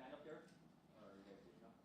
stand up there? Or you guys sitting up?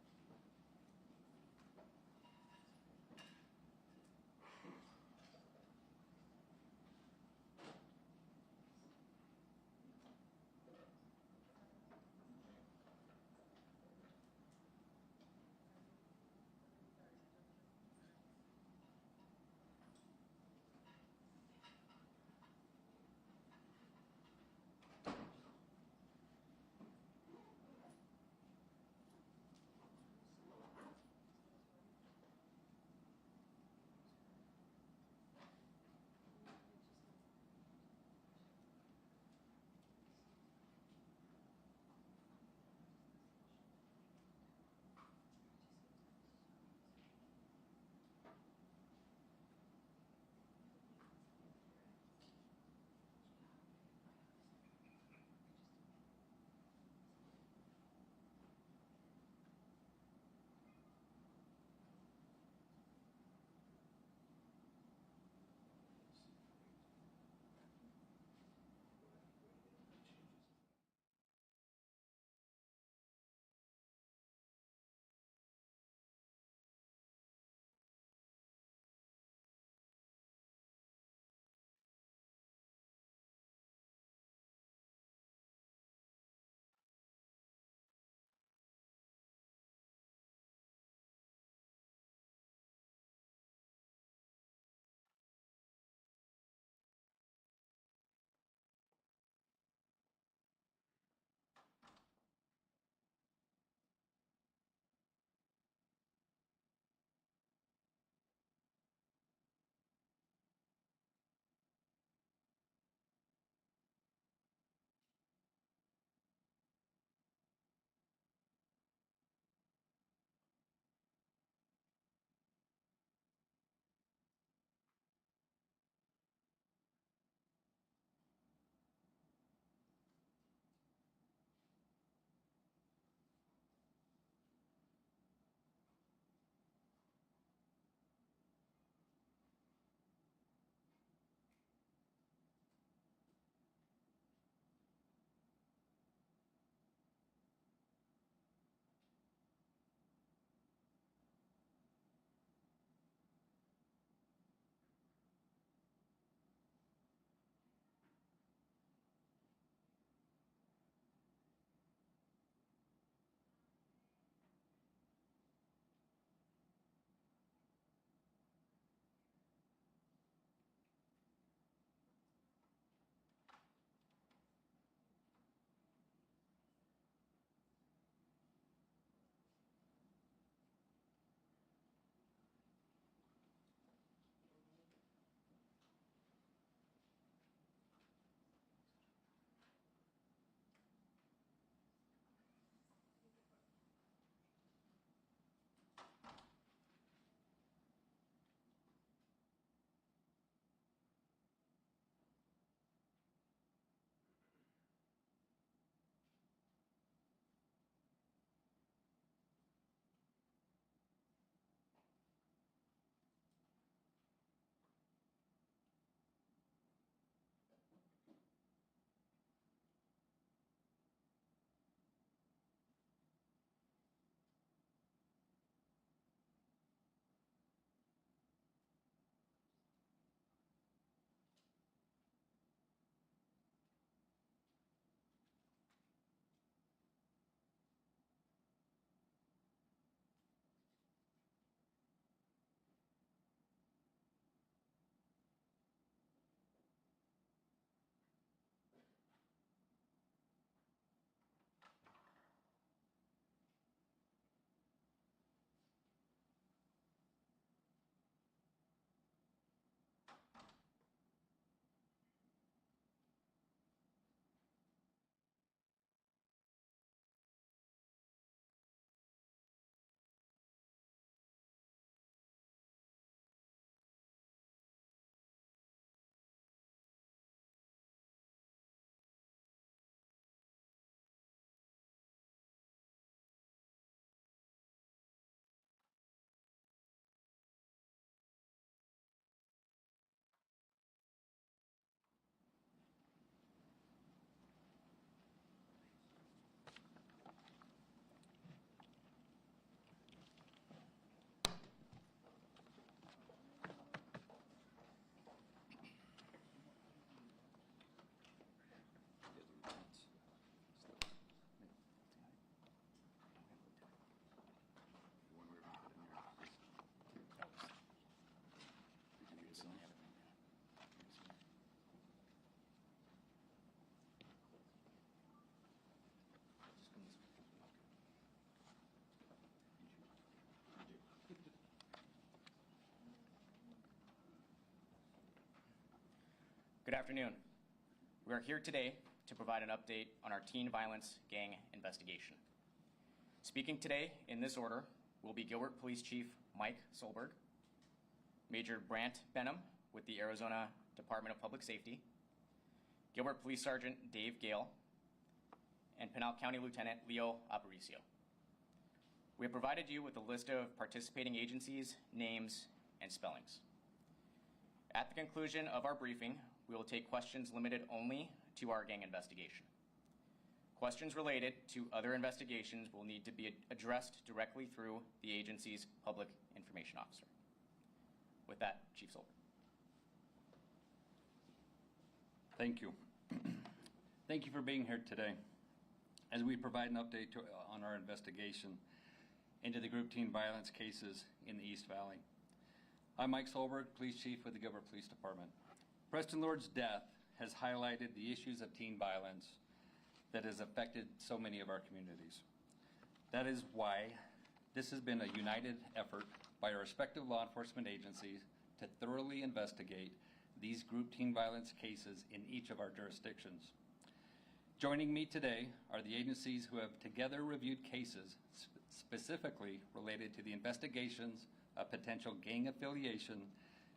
afternoon. We are here today to provide an update on our teen violence gang investigation. Speaking today in this order will be Gilbert Police Chief Mike Solberg, Major Brant Benham with the Arizona Department of Public Safety, Gilbert Police Sergeant Dave Gale, and Pinal County Lieutenant Leo Aparicio. We have provided you with a list of participating agencies, names, and spellings. At the conclusion of our briefing, we will take questions limited only to our gang investigation. Questions related to other investigations will need to be addressed directly through the agency's public information officer. With that, Chief Solberg. Thank you. Thank you for being here today as we provide an update on our investigation into the group teen violence cases in the East Valley. I'm Mike Solberg, Police Chief with the Gilbert Police Department. Preston Lord's death has highlighted the issues of teen violence that has affected so many of our communities. That is why this has been a united effort by our respective law enforcement agencies to thoroughly investigate these group teen violence cases in each of our jurisdictions. Joining me today are the agencies who have together reviewed cases specifically related to the investigations of potential gang affiliation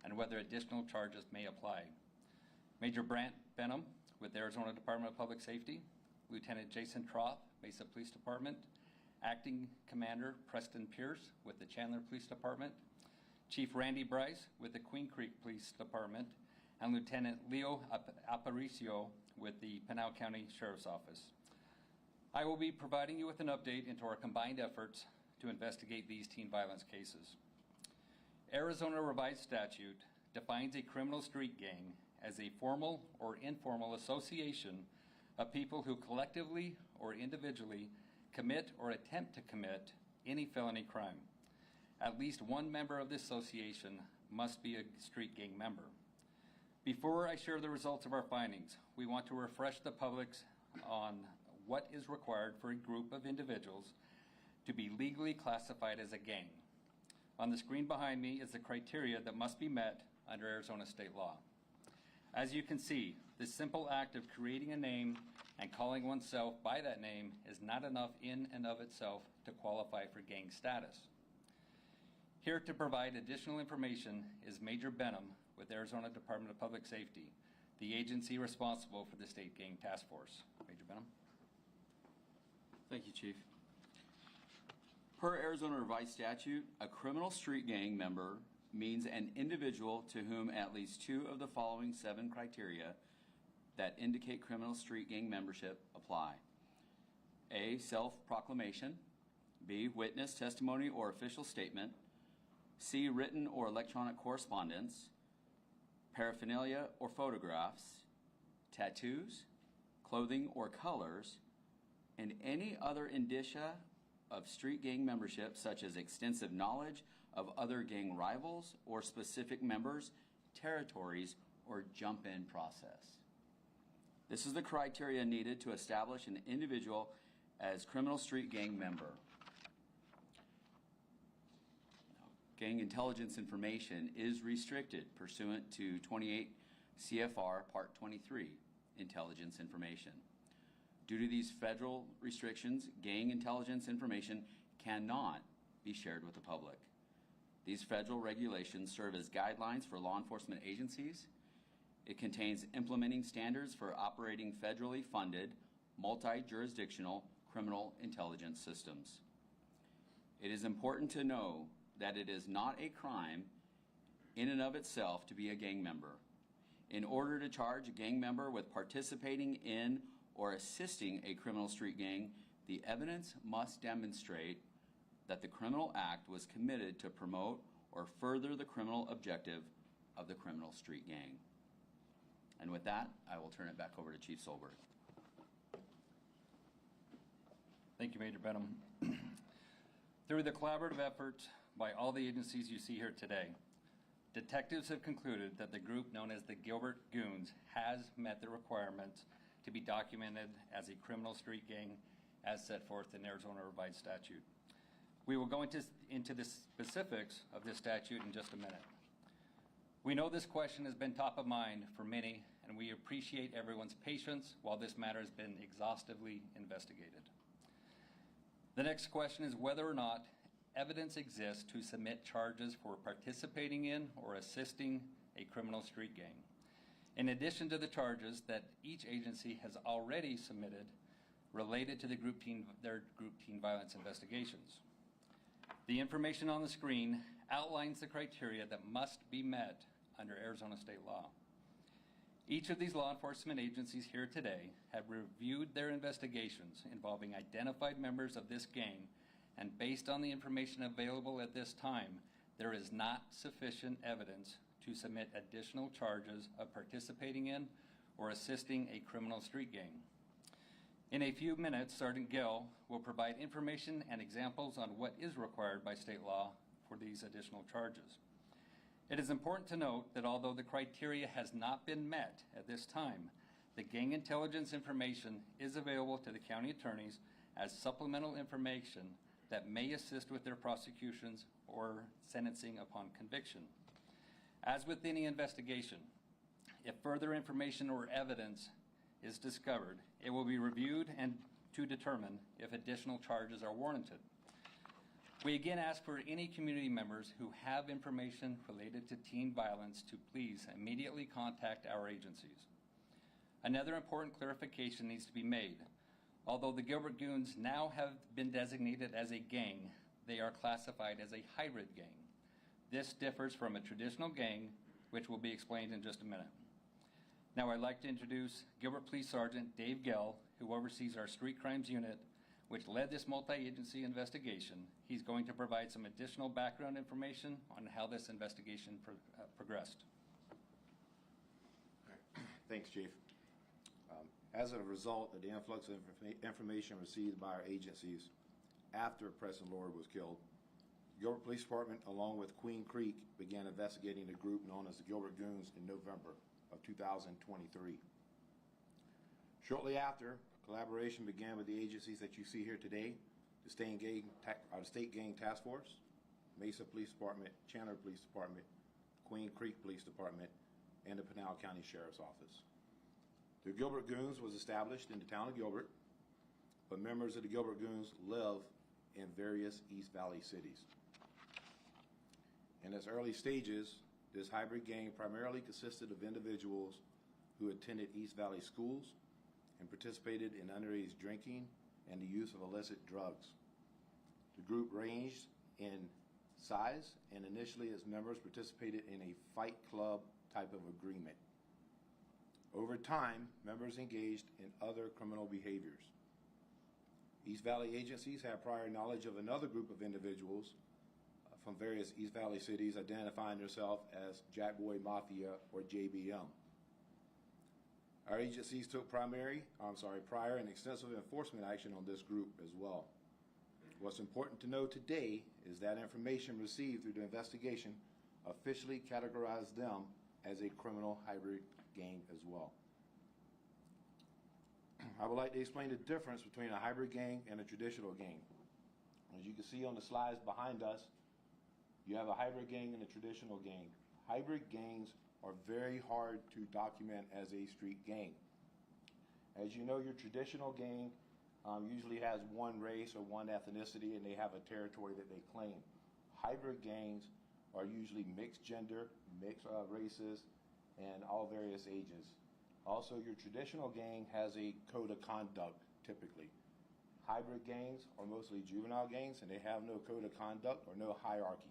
and whether additional charges may apply. Major Brant Benham with the Arizona Department of Public Safety, Lieutenant Jason Troth, Mesa Police Department, Acting Commander Preston Pierce with the Chandler Police Department, Chief Randy Bryce with the Queen Creek Police Department, and Lieutenant Leo Aparicio with the Pinal County Sheriff's Office. I will be providing you with an update into our combined efforts to investigate these teen violence cases. Arizona Revised Statute defines a criminal street gang as a formal or informal association of people who collectively or individually commit or attempt to commit any felony crime. At least one member of the association must be a street gang member. Before I share the results of our findings, we want to refresh the public on what is required for a group of individuals to be legally classified as a gang. On the screen behind me is the criteria that must be met under Arizona state law. As you can see, this simple act of creating a name and calling oneself by that name is not enough in and of itself to qualify for gang status. Here to provide additional information is Major Benham with Arizona Department of Public Safety, the agency responsible for the State Gang Task Force. Major Benham. Thank you, Chief. Per Arizona Revised Statute, a criminal street gang member means an individual to whom at least two of the following 7 criteria that indicate criminal street gang membership apply. A, self-proclamation. B, witness, testimony, or official statement. C, written or electronic correspondence. Paraphernalia or photographs. Tattoos, clothing or colors, and any other indicia of street gang membership, such as extensive knowledge of other gang rivals or specific members, territories, or jump-in process. This is the criteria needed to establish an individual as criminal street gang member. Gang intelligence information is restricted pursuant to 28 CFR Part 23, Intelligence Information. Due to these federal restrictions, gang intelligence information cannot be shared with the public. These federal regulations serve as guidelines for law enforcement agencies. It contains implementing standards for operating federally funded, multi-jurisdictional criminal intelligence systems. It is important to know that it is not a crime in and of itself to be a gang member. In order to charge a gang member with participating in or assisting a criminal street gang, the evidence must demonstrate that the criminal act was committed to promote or further the criminal objective of the criminal street gang. And with that, I will turn it back over to Chief Solberg. Thank you, Major Benham. Through the collaborative efforts by all the agencies you see here today, detectives have concluded that the group known as the Gilbert Goons has met the requirements to be documented as a criminal street gang as set forth in Arizona Revised Statute. We will go into the specifics of this statute in just a minute. We know this question has been top of mind for many, and we appreciate everyone's patience while this matter has been exhaustively investigated. The next question is whether or not evidence exists to submit charges for participating in or assisting a criminal street gang, in addition to the charges that each agency has already submitted related to their group teen violence investigations. The information on the screen outlines the criteria that must be met under Arizona state law. Each of these law enforcement agencies here today have reviewed their investigations involving identified members of this gang, and based on the information available at this time, there is not sufficient evidence to submit additional charges of participating in or assisting a criminal street gang. In a few minutes, Sergeant Gill will provide information and examples on what is required by state law for these additional charges. It is important to note that although the criteria has not been met at this time, the gang intelligence information is available to the county attorneys as supplemental information that may assist with their prosecutions or sentencing upon conviction. As with any investigation, if further information or evidence is discovered, it will be reviewed and to determine if additional charges are warranted. We again ask for any community members who have information related to teen violence to please immediately contact our agencies. Another important clarification needs to be made. Although the Gilbert Goons now have been designated as a gang, they are classified as a hybrid gang. This differs from a traditional gang, which will be explained in just a minute. Now I'd like to introduce Gilbert Police Sergeant Dave Gell, who oversees our street crimes unit, which led this multi-agency investigation. He's going to provide some additional background information on how this investigation progressed. Thanks, Chief. As a result of the influx of information received by our agencies after Preston Lord was killed, the Gilbert Police Department, along with Queen Creek, began investigating the group known as the Gilbert Goons in November of 2023. Shortly after, collaboration began with the agencies that you see here today, the State Gang Task Force, Mesa Police Department, Chandler Police Department, Queen Creek Police Department, and the Pinal County Sheriff's Office. The Gilbert Goons was established in the town of Gilbert, but members of the Gilbert Goons live in various East Valley cities. In its early stages, this hybrid gang primarily consisted of individuals who attended East Valley schools and participated in underage drinking and the use of illicit drugs. The group ranged in size, and initially its members participated in a fight club type of agreement. Over time, members engaged in other criminal behaviors. East Valley agencies had prior knowledge of another group of individuals from various East Valley cities identifying themselves as Jack Boy Mafia or JBM. Our agencies took prior and extensive enforcement action on this group as well. What's important to know today is that information received through the investigation officially categorized them as a criminal hybrid gang as well. I would like to explain the difference between a hybrid gang and a traditional gang. As you can see on the slides behind us, you have a hybrid gang and a traditional gang. Hybrid gangs are very hard to document as a street gang. As you know, your traditional gang usually has one race or one ethnicity, and they have a territory that they claim. Hybrid gangs are usually mixed gender, mixed races, and all various ages. Also, your traditional gang has a code of conduct, typically. Hybrid gangs are mostly juvenile gangs, and they have no code of conduct or no hierarchy.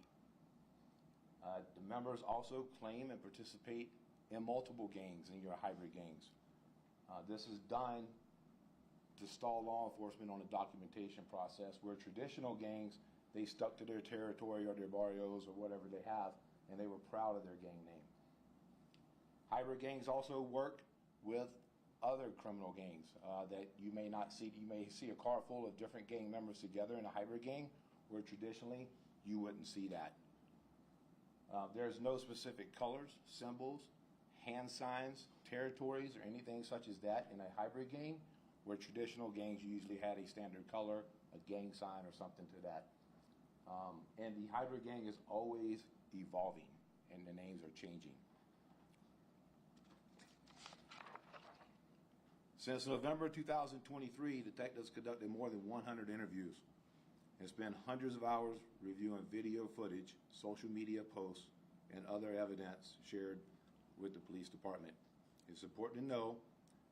The members also claim and participate in multiple gangs in your hybrid gangs. This is done to stall law enforcement on the documentation process, where traditional gangs, they stuck to their territory or their barrios or whatever they have, and they were proud of their gang name. Hybrid gangs also work with other criminal gangs that you may not see. You may see a car full of different gang members together in a hybrid gang, where traditionally you wouldn't see that. There's no specific colors, symbols, hand signs, territories, or anything such as that in a hybrid gang, where traditional gangs usually had a standard color, a gang sign, or something to that. And the hybrid gang is always evolving, and the names are changing. Since November 2023, detectives conducted more than 100 interviews and spent hundreds of hours reviewing video footage, social media posts, and other evidence shared with the police department. It's important to know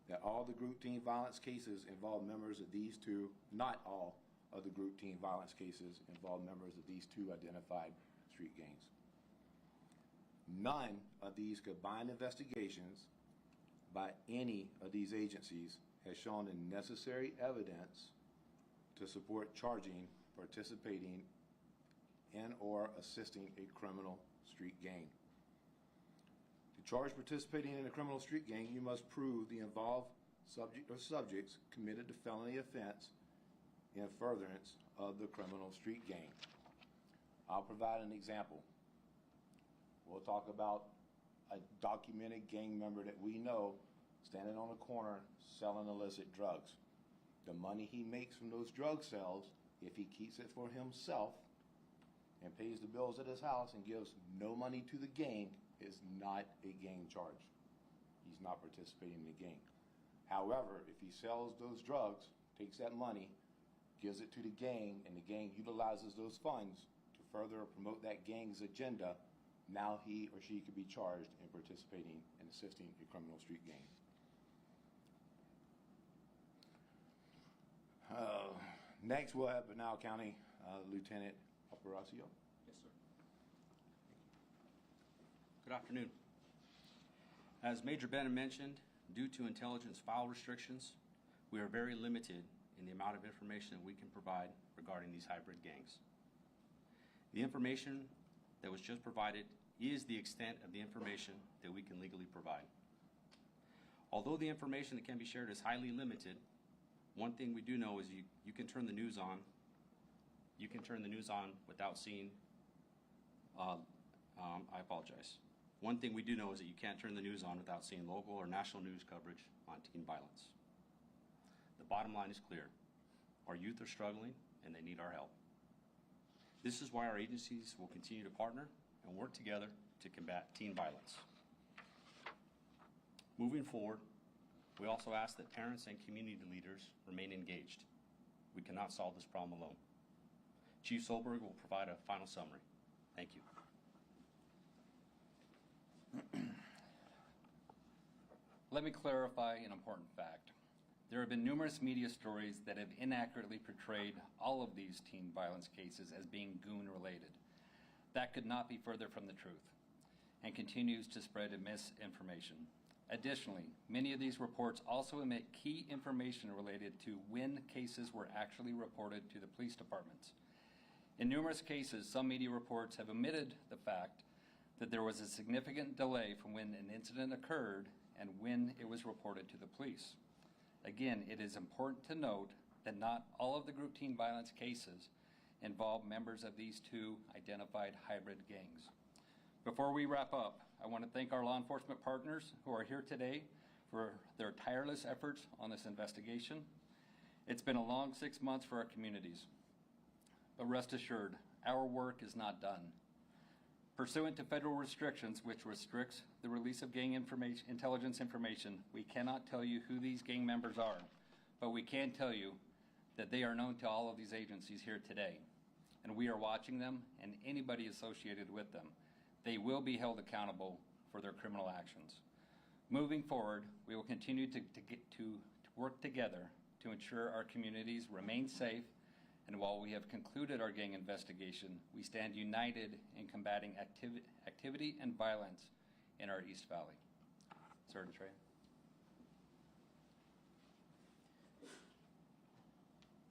that all the group teen violence cases involve members of these two, not all of the group teen violence cases involve members of these two identified street gangs. None of these combined investigations by any of these agencies has shown the necessary evidence to support charging, participating, and or assisting a criminal street gang. To charge participating in a criminal street gang, you must prove the involved subject or subjects committed the felony offense in furtherance of the criminal street gang. I'll provide an example. We'll talk about a documented gang member that we know standing on a corner selling illicit drugs. The money he makes from those drug sales, if he keeps it for himself and pays the bills at his house and gives no money to the gang, is not a gang charge. He's not participating in the gang. However, if he sells those drugs, takes that money, gives it to the gang, and the gang utilizes those funds to further promote that gang's agenda, now he or she could be charged in participating and assisting a criminal street gang. Next, we'll have Pinal County Lieutenant Operacio. Yes, sir. Good afternoon. As Major Bennett mentioned, due to intelligence file restrictions, we are very limited in the amount of information that we can provide regarding these hybrid gangs. The information that was just provided is the extent of the information that we can legally provide. Although the information that can be shared is highly limited, one thing we do know is you can turn the news on. You can turn the news on without seeing, I apologize. One thing we do know is that you can't turn the news on without seeing local or national news coverage on teen violence. The bottom line is clear. Our youth are struggling and they need our help. This is why our agencies will continue to partner and work together to combat teen violence. Moving forward, we also ask that parents and community leaders remain engaged. We cannot solve this problem alone. Chief Solberg will provide a final summary. Thank you. Let me clarify an important fact. There have been numerous media stories that have inaccurately portrayed all of these teen violence cases as being goon-related. That could not be further from the truth and continues to spread misinformation. Additionally, many of these reports also omit key information related to when cases were actually reported to the police departments. In numerous cases, some media reports have omitted the fact that there was a significant delay from when an incident occurred and when it was reported to the police. Again, it is important to note that not all of the group teen violence cases involve members of these two identified hybrid gangs. Before we wrap up, I want to thank our law enforcement partners who are here today for their tireless efforts on this investigation. It's been a long 6 months for our communities, but rest assured, our work is not done. Pursuant to federal restrictions, which restricts the release of gang intelligence information, we cannot tell you who these gang members are, but we can tell you that they are known to all of these agencies here today, and we are watching them and anybody associated with them. They will be held accountable for their criminal actions. Moving forward, we will continue to work together to ensure our communities remain safe, and while we have concluded our gang investigation, we stand united in combating activity and violence in our East Valley. Sir, Trey.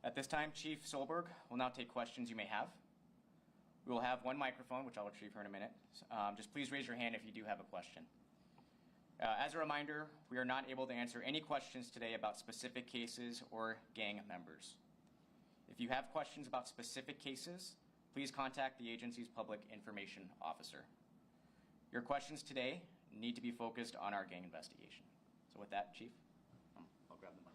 At this time, Chief Solberg will now take questions you may have. We will have one microphone, which I'll retrieve here in a minute. Just please raise your hand if you do have a question. As a reminder, we are not able to answer any questions today about specific cases or gang members. If you have questions about specific cases, please contact the agency's public information officer. Your questions today need to be focused on our gang investigation. So with that, Chief, I'll grab the mic.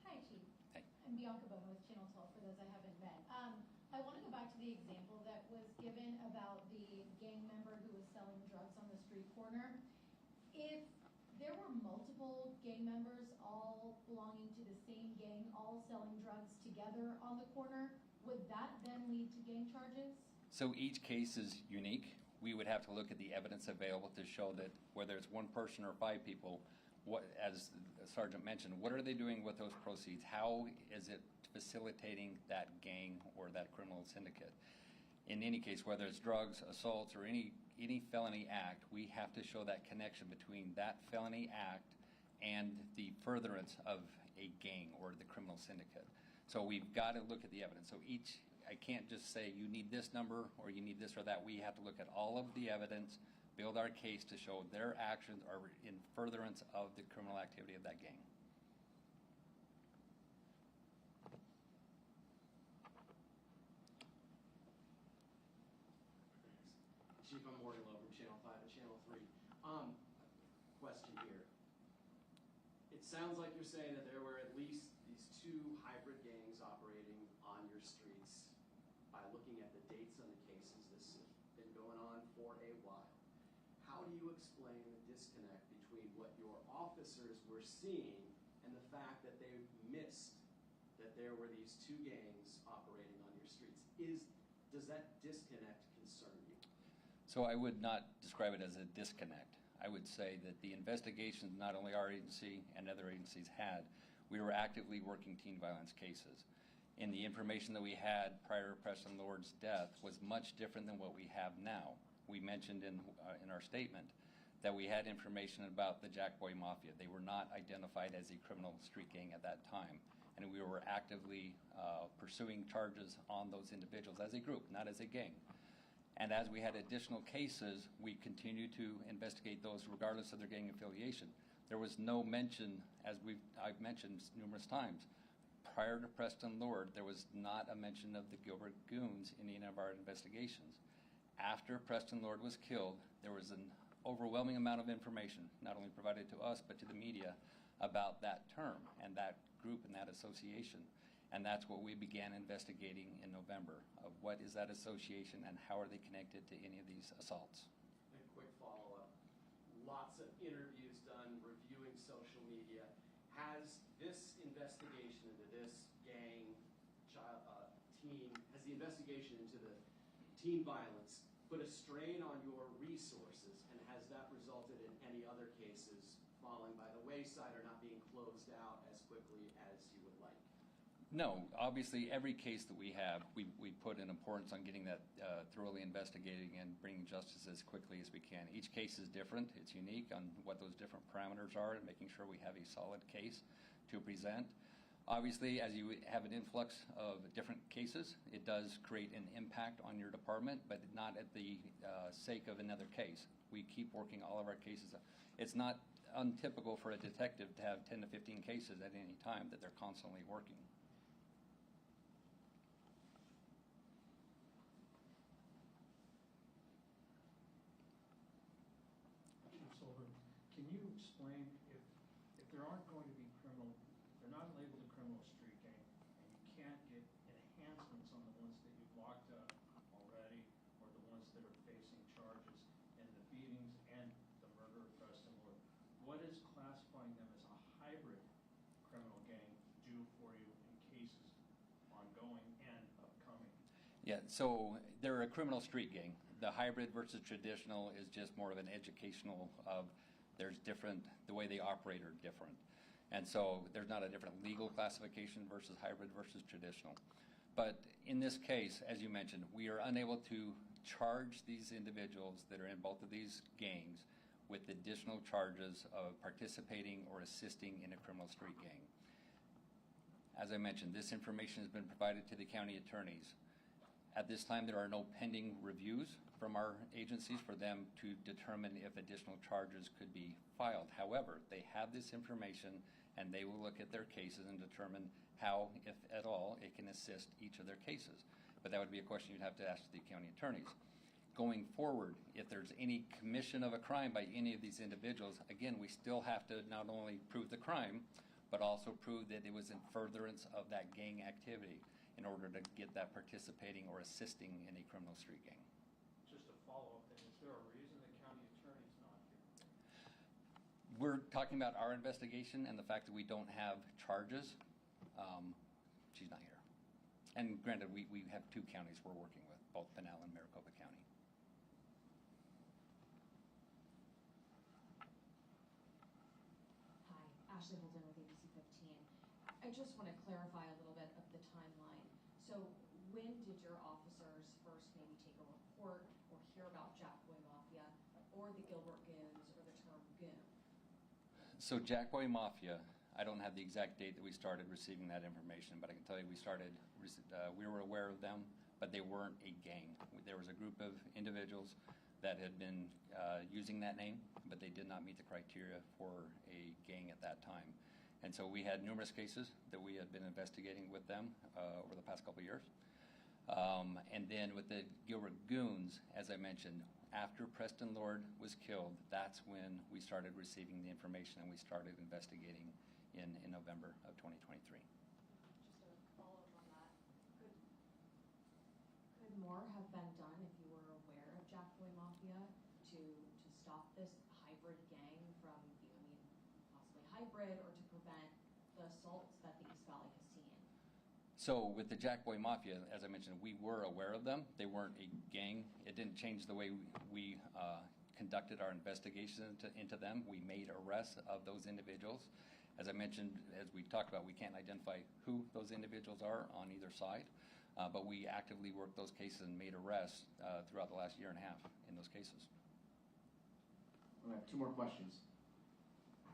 Hi, Chief. I'm Bianca Bono with Channel 12, for those I haven't corner. If there were multiple gang members all belonging to the same gang, all selling drugs together on the corner, would that then lead to gang charges? So each case is unique. We would have to look at the evidence available to show that whether it's one person or 5 people, what, as Sergeant mentioned, what are they doing with those proceeds? How is it facilitating that gang or that criminal syndicate? In any case, whether it's drugs, assaults, or any felony act, we have to show that connection between that felony act and the furtherance of a gang or the criminal syndicate. So we've got to look at the evidence. So I can't just say you need this number or you need this or that. We have to look at all of the evidence, build our case to show their actions are in furtherance of the criminal activity of that gang. Chief, I'm Morgan Lowe from Channel 5 and Channel 3. Question here. It sounds like you're saying that there were at least these 2 hybrid gangs operating on your streets. By looking at the dates on the cases, this has been going on for a while. How do you explain the disconnect between what your officers were seeing and the fact that they missed that there were these 2 gangs operating on your streets? Does that disconnect concern you? So I would not describe it as a disconnect. I would say that the investigations not only our agency and other agencies had, we were actively working teen violence cases. And the information that we had prior to Preston Lord's death was much different than what we have now. We mentioned in our statement that we had information about the Jack Boy Mafia. They were not identified as a criminal street gang at that time. And we were actively pursuing charges on those individuals as a group, not as a gang. And as we had additional cases, we continued to investigate those regardless of their gang affiliation. There was no mention, as I've mentioned numerous times, prior to Preston Lord, there was not a mention of the Gilbert Goons in any of our investigations. After Preston Lord was killed, there was an overwhelming amount of information, not only provided to us, but to the media, about that term and that group and that association. And that's what we began investigating in November, of what is that association and how are they connected to any of these assaults. A quick follow-up. Lots of interviews done, reviewing social media. Has this investigation into this gang, has the investigation into the teen violence put a strain on your resources, and has that resulted in any other cases falling by the wayside or not being closed out as quickly as you would like? No, obviously every case that we have, we put an importance on getting that thoroughly investigating and bringing justice as quickly as we can. Each case is different. It's unique on what those different parameters are and making sure we have a solid case to present. Obviously, as you have an influx of different cases, it does create an impact on your department, but not at the sake of another case. We keep working all of our cases. It's not untypical for a detective to have 10 to 15 cases at any time that they're constantly working. Can you explain if there aren't going to be criminal, they're not labeled a criminal street gang, and you can't get enhancements on the ones that you've locked up already, or the ones that are facing charges in the beatings and the murder of Preston Lord, what is classifying them as a hybrid criminal gang do for you in cases ongoing and upcoming? Yeah, so they're a criminal street gang. The hybrid versus traditional is just more of an educational of there's different, the way they operate are different. And so there's not a different legal classification versus hybrid versus traditional. But in this case, as you mentioned, we are unable to charge these individuals that are in both of these gangs with additional charges of participating or assisting in a criminal street gang. As I mentioned, this information has been provided to the county attorneys. At this time, there are no pending reviews from our agencies for them to determine if additional charges could be filed. However, they have this information and they will look at their cases and determine how, if at all, it can assist each of their cases. But that would be a question you'd have to ask the county attorneys. Going forward, if there's any commission of a crime by any of these individuals, again, we still have to not only prove the crime, but also prove that it was in furtherance of that gang activity in order to get that participating or assisting in a criminal street gang. Just a follow-up then, is there a reason the county attorney's not here? we're talking about our investigation and the fact that we don't have charges, she's not here. And granted, we have 2 counties we're working with, both Pinal and Maricopa County. Hi, Ashley Holden with ABC 15. I just want to clarify a little bit of the timeline. So when did your officers first maybe take a report or hear about Jack Boy Mafia or the Gilbert Goons or the term goon? So Jack Boy Mafia, I don't have the exact date that we started receiving that information, but I can tell you we were aware of them, but they weren't a gang. There was a group of individuals that had been using that name, but they did not meet the criteria for a gang at that time. And so we had numerous cases that we had been investigating with them over the past couple of years. And then with the Gilbert Goons, as I mentioned, after Preston Lord was killed, that's when we started receiving the information and we started investigating in November of 2023. Just a follow-up on that. Could more have been done if you were aware of Jack Boy Mafia to stop this hybrid gang from becoming possibly hybrid or to prevent the assaults that the East Valley has seen? So with the Jack Boy Mafia, as I mentioned, we were aware of them. They weren't a gang. It didn't change the way we conducted our investigation into them. We made arrests of those individuals. As I mentioned, as we talked about, we can't identify who those individuals are on either side, but we actively worked those cases and made arrests throughout the last year and a half in those cases. We have 2 more questions. Hi,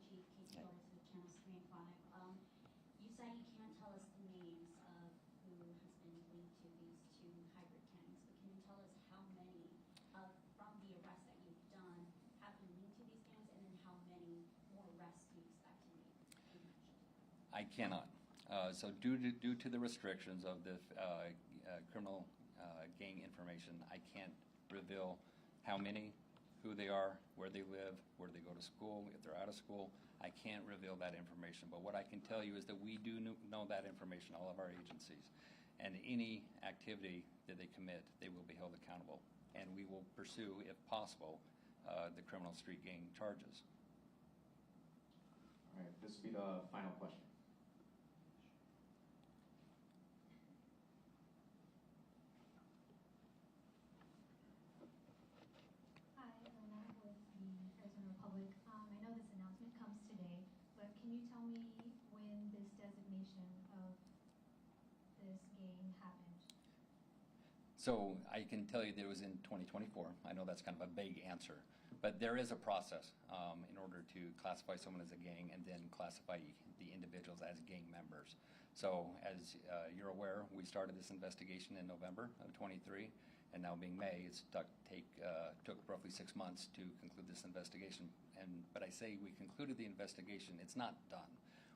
Chief. Casey Flores with Channel 3 and 5. You said you can't tell us the names of who has been linked to these 2 hybrid gangs, but can you tell us how many from the arrests that you've done have been linked to these gangs, and then how many more arrests do you expect to make in connection to them? I cannot. So due to the restrictions of the criminal gang information, I can't reveal how many, who they are, where they live, where they go to school, if they're out of school. I can't reveal that information. But what I can tell you is that we do know that information, all of our agencies. And any activity that they commit, they will be held accountable. And we will pursue, if possible, the criminal street gang charges. All right, this will be the final question. Hi, Elena with the Arizona Republic. I know this announcement comes today, but can you tell me when this designation of this gang happened? So I can tell you that it was in 2024. I know that's kind of a vague answer, but there is a process in order to classify someone as a gang and then classify the individuals as gang members. So as you're aware, we started this investigation in November of 23, and now being May, it's took roughly 6 months to conclude this investigation. But I say we concluded the investigation. It's not done.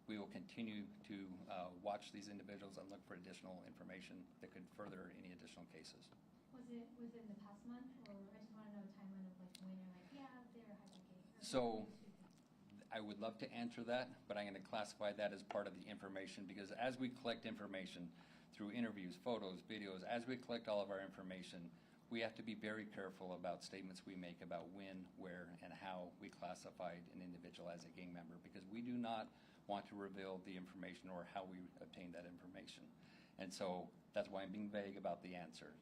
We will continue to watch these individuals and look for additional information that could further any additional cases. Was it within the past month, or I just want to know a timeline of like when you're like, yeah, they're a hybrid gang? So I would love to answer that, but I'm going to classify that as part of the information, because as we collect information through interviews, photos, videos, as we collect all of our information, we have to be very careful about statements we make about when, where, and how we classified an individual as a gang member, because we do not want to reveal the information or how we obtained that information. And so that's why I'm being vague about the answer.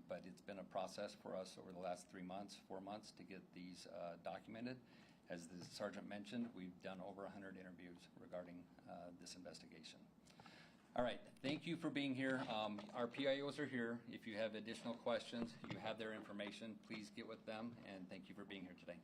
But it's been a process for us over the last 3 months, 4 months to get these documented. As the sergeant mentioned, we've done over 100 interviews regarding this investigation. All right, thank you for being here. Our PIOs are here. If you have additional questions, you have their information. Please get with them, and thank you for being here today.